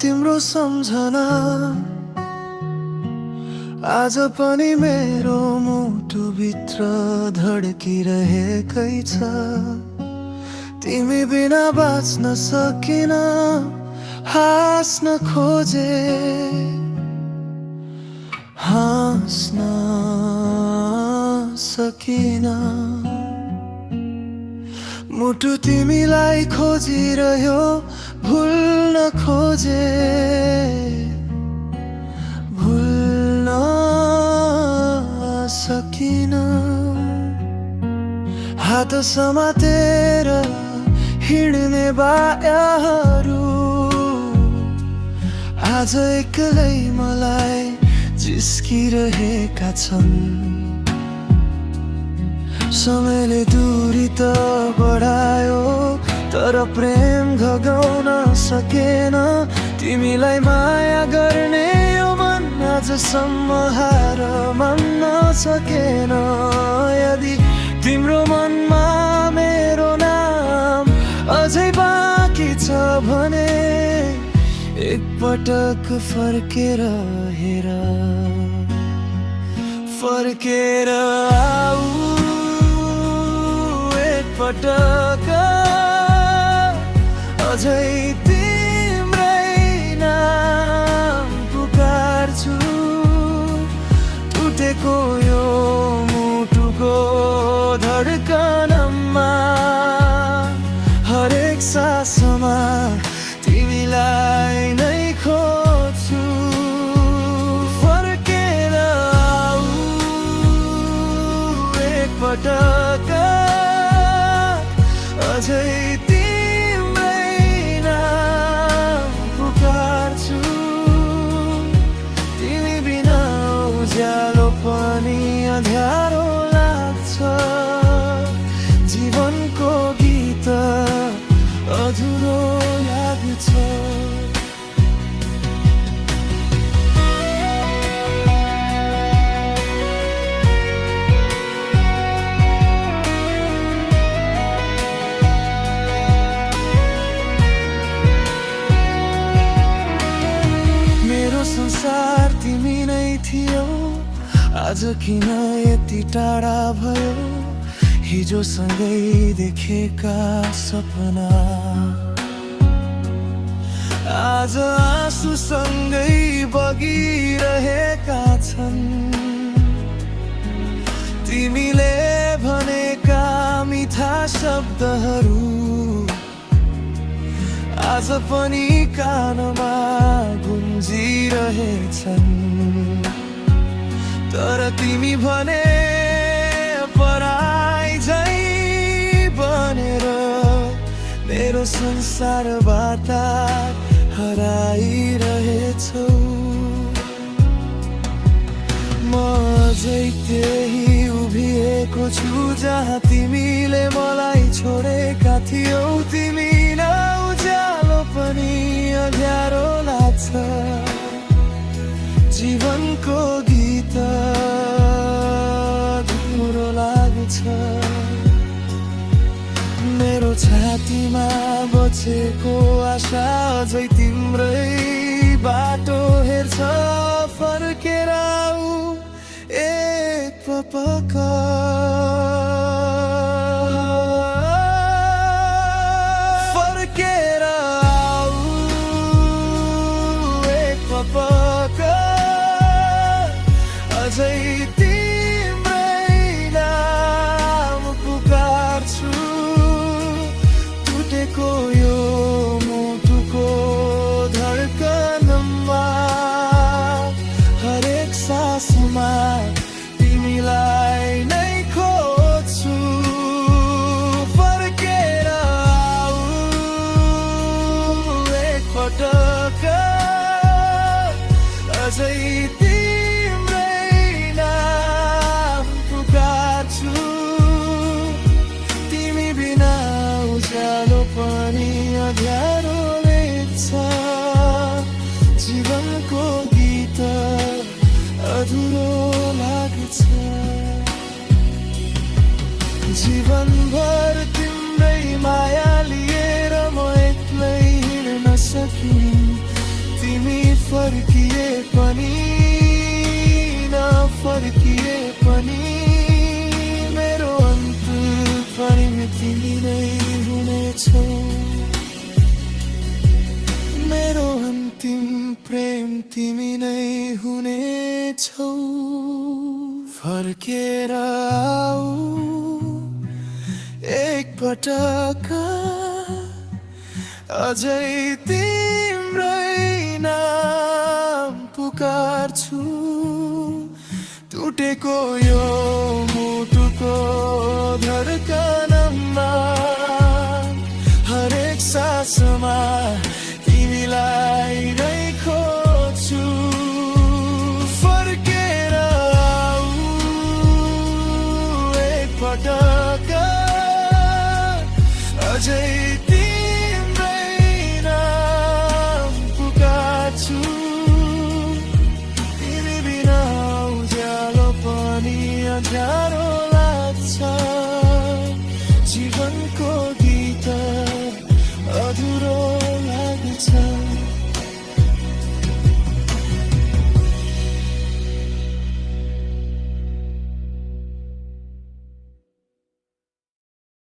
तिम्रो सम्झना आज पनि मेरो मुटुभित्र धड्किरहेकै छ। तिमी बिना बाँच्न सकिन, हाँस्न खोजे, हाँस्न सकिन। मुटु तिमीलाई खोजिरह्यो, भुल्न खोजे, भुल्न सकिन। हात समातेर हिँड्ने बायाहरू आज एक्लै मलाई जिस्किरहेका छन्। समयले दूरी त बढायो, तर प्रेम घगाउन सकेन। तिमीलाई माया गर्ने यो मन आजसम्म हार मान्न सकेन। यदि तिम्रो मनमा मेरो नाम अझै बाँकी छ भने एकपटक फर्केर हेर, फर्केर आऊ एकपटक। अझै तिम्रै नाम पुकार्छु, टुटेको यो मुटुको धड्कनमा। हरेक सासमा तिमीलाई नै खोज्छु, फर्केर आऊ एकपटक। अझै तिम्रै नाम पुकार्छु, तिमी बिना उज्यालो पनि अँध्यारो लाग्छ। जीवनको गीत अधुरो लाग्छ। संसार तिमी नै थियौ, आज किन यति टाढा भयो। हिजो सँगै देखेका सपना आज आँसु सँगै बगिरहेका छन्। तिमीले भनेका मिठा शब्दहरू आज पनि कानमा गुन्जिरहेछन्। तर तिमी भने पराई झै बनेर मेरो संसारबाट हराइरहेछौ। म अझै त्यही उभिएको छु जहाँ तिमीले मलाई छोडेका थियौ। तिमी उज्यालो पनि अँध्यारो लाग्छ। जीवनको गीत अधुरो लाग्छ। मेरो छातीमा बचेको आशा अझै तिम्रै बाटो हेर्छ। फर्केर आऊ एकपटक। अझै तिम्रै नाम पुकार्छु, टुटेको यो मुटुको धड्कनमा। हरेक सासमा तिमीलाई नै खोज्छु, फर्केर आऊ एकपटक। अझै तिमी बिना उज्यालो पनि अँध्यारो लाग्छ। जीवनको गीत अधुरो लाग्छ। जीवनभर तिम्रै माया लिएर म एक्लै हिँड्न सकिन्। फर्किए पनि नफर्किए पनि मेरो अन्त पनि तिमी नै हुनेछौ। मेरो अन्तिम प्रेम तिमी नै हुनेछौ। फर्केर आऊ एक पटक अझै तिम्रै नाम पुकार्छु। टुटेको यो मुटुको धड्कनमा हरेक सासमा तिमीलाई नै खोज्छु। फर्केर आऊ एक पटक अझै तिम्रै नाम पुकार्छु। तिमी बिना उज्यालो पनि अँध्यारो